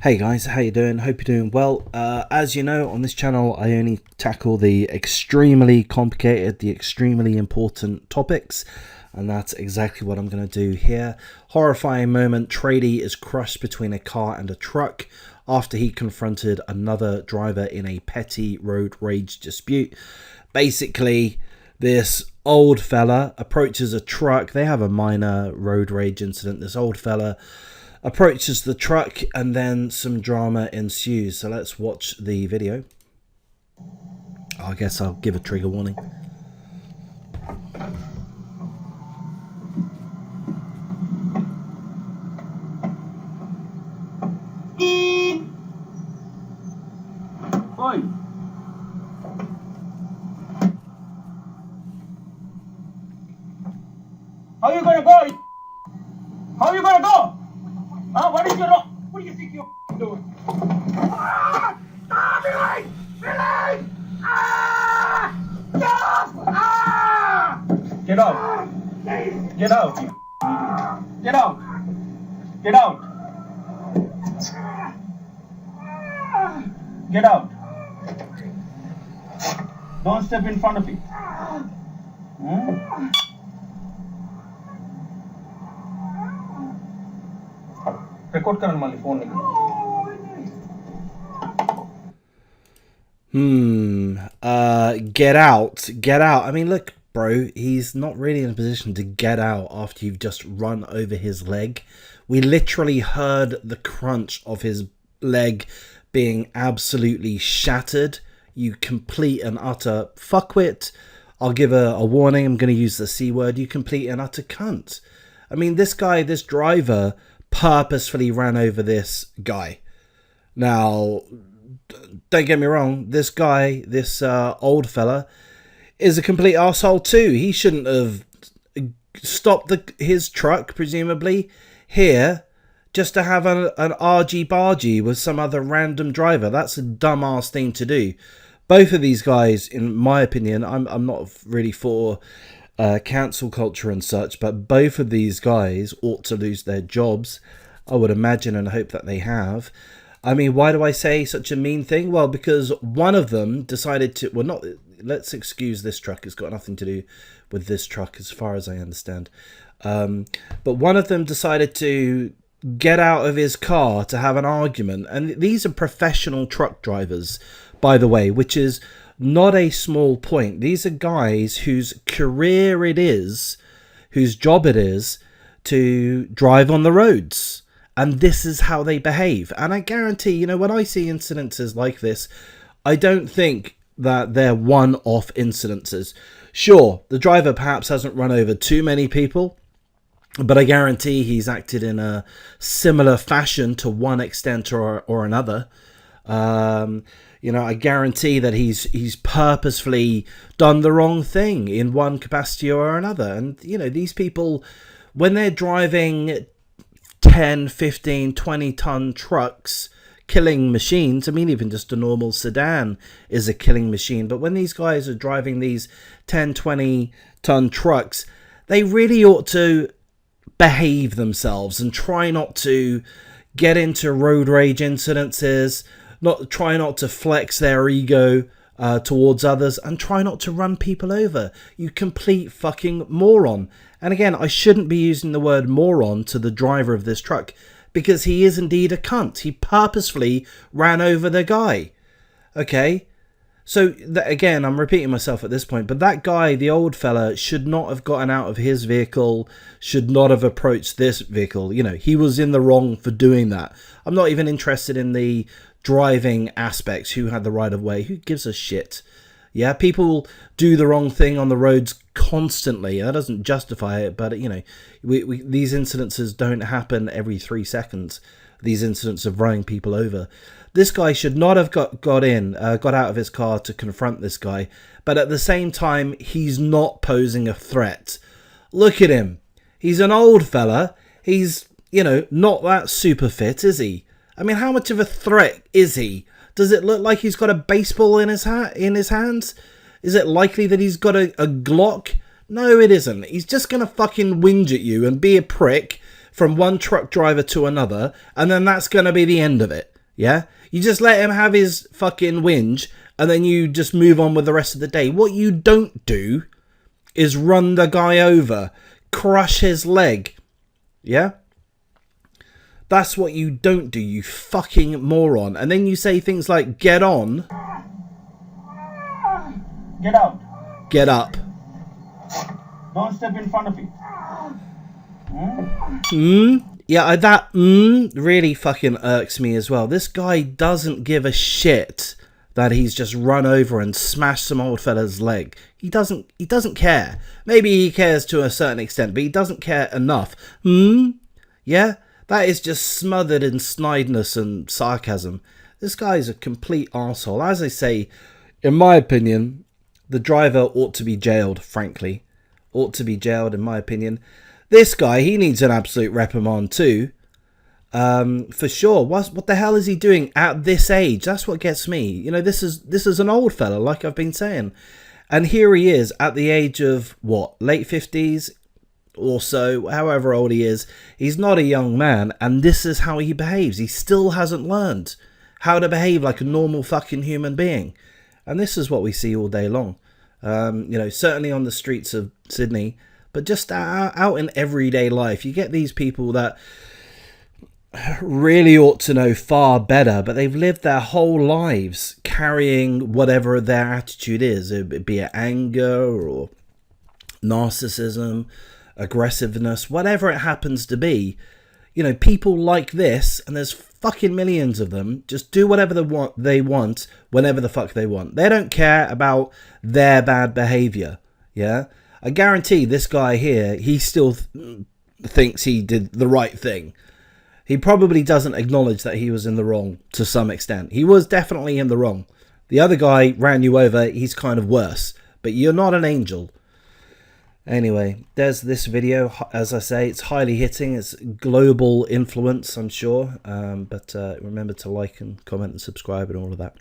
Hey guys, how you doing? Hope you're doing well. As you know, on this channel I only tackle the extremely complicated, the extremely important topics, and that's exactly what I'm going to do here. Horrifying moment: tradie is crushed between a car and a truck after he confronted another driver in a petty road rage dispute. Basically, this old fella approaches a truck. They have a minor road rage incident. This old fella approaches the truck and then some drama ensues. So let's watch the video. I guess I'll give a trigger warning. Oi! How you gonna go? How you gonna go? Huh? What do you think you're doing? Behind! Behind! Stop! Get out! Get out! Get out! Get out! Get out! Don't step in front of me. Record करण वाली phone नहीं. Get out. Get out. I mean, look, bro, he's not really in a position to get out after you've just run over his leg. We literally heard the crunch of his leg being absolutely shattered. You complete and utter fuckwit. I'll give a warning. I'm going to use the C word. You complete and utter cunt. I mean, this guy, this driver, purposefully ran over this guy. Now, don't get me wrong, this guy, this old fella, is a complete arsehole too. He shouldn't have stopped his truck, presumably, here, just to have an argy-bargy with some other random driver. That's a dumbass thing to do. Both of these guys, in my opinion, I'm not really for cancel culture and such, but both of these guys ought to lose their jobs. I would imagine and hope that they have. I mean, why do I say such a mean thing? Well, because one of them decided to, well, not, let's excuse this truck. It's got nothing to do with this truck as far as I understand. But one of them decided to get out of his car to have an argument. And these are professional truck drivers, by the way, which is not a small point. These are guys whose career it is, whose job it is to drive on the roads. And this is how they behave. And I guarantee, you know, when I see incidences like this, I don't think that they're one-off incidences. Sure, the driver perhaps hasn't run over too many people, but I guarantee he's acted in a similar fashion to one extent or another. You know, I guarantee that he's purposefully done the wrong thing in one capacity or another. And, you know, these people, when they're driving 10, 15, 20-ton trucks, killing machines, I mean, even just a normal sedan is a killing machine. But when these guys are driving these 10, 20-ton trucks, they really ought to behave themselves and try not to get into road rage incidences, try not to flex their ego towards others, and try not to run people over. You complete fucking moron. And again, I shouldn't be using the word moron to the driver of this truck, because he is indeed a cunt. He purposefully ran over the guy. Okay? So, again, I'm repeating myself at this point, but that guy, the old fella, should not have gotten out of his vehicle, should not have approached this vehicle. You know, he was in the wrong for doing that. I'm not even interested in the driving aspects, who had the right of way. Who gives a shit? Yeah, people do the wrong thing on the roads constantly. That doesn't justify it, but, you know, these incidences don't happen every 3 seconds. These incidents of running people over. This guy should not have got out of his car to confront this guy, but at the same time, he's not posing a threat. Look at him. He's an old fella. He's, you know, not that super fit, is he? I mean, how much of a threat is he? Does it look like he's got a baseball in his hands? Is it likely that he's got a Glock? No, it isn't. He's just going to fucking whinge at you and be a prick from one truck driver to another, and then that's going to be the end of it. Yeah? You just let him have his fucking whinge and then you just move on with the rest of the day. What you don't do is run the guy over, crush his leg. Yeah? That's what you don't do, you fucking moron. And then you say things like, get on. Get out. Get up. Don't step in front of me. Yeah, that really fucking irks me as well. This guy doesn't give a shit that he's just run over and smashed some old fella's leg. He doesn't care. Maybe he cares to a certain extent, but he doesn't care enough. Yeah? That is just smothered in snideness and sarcasm. This guy's a complete arsehole. As I say, in my opinion, the driver ought to be jailed, frankly. Ought to be jailed, in my opinion. This guy, he needs an absolute reprimand too. For sure. What the hell is he doing at this age? That's what gets me. You know, this is an old fella, like I've been saying. And here he is at the age of, what, late 50s or so, however old he is. He's not a young man, and this is how he behaves. He still hasn't learned how to behave like a normal fucking human being. And this is what we see all day long. You know, certainly on the streets of Sydney, but just out in everyday life, you get these people that really ought to know far better, but they've lived their whole lives carrying whatever their attitude is, be it anger or narcissism, aggressiveness, whatever it happens to be. You know, people like this, and there's fucking millions of them, just do whatever they want whenever the fuck they want. They don't care about their bad behavior. Yeah, I guarantee this guy here, he still thinks he did the right thing. He probably doesn't acknowledge that he was in the wrong to some extent. He was definitely in the wrong. The other guy ran you over, he's kind of worse, but you're not an angel. Anyway, there's this video. As I say, it's highly hitting. It's global influence, I'm sure. But remember to like and comment and subscribe and all of that.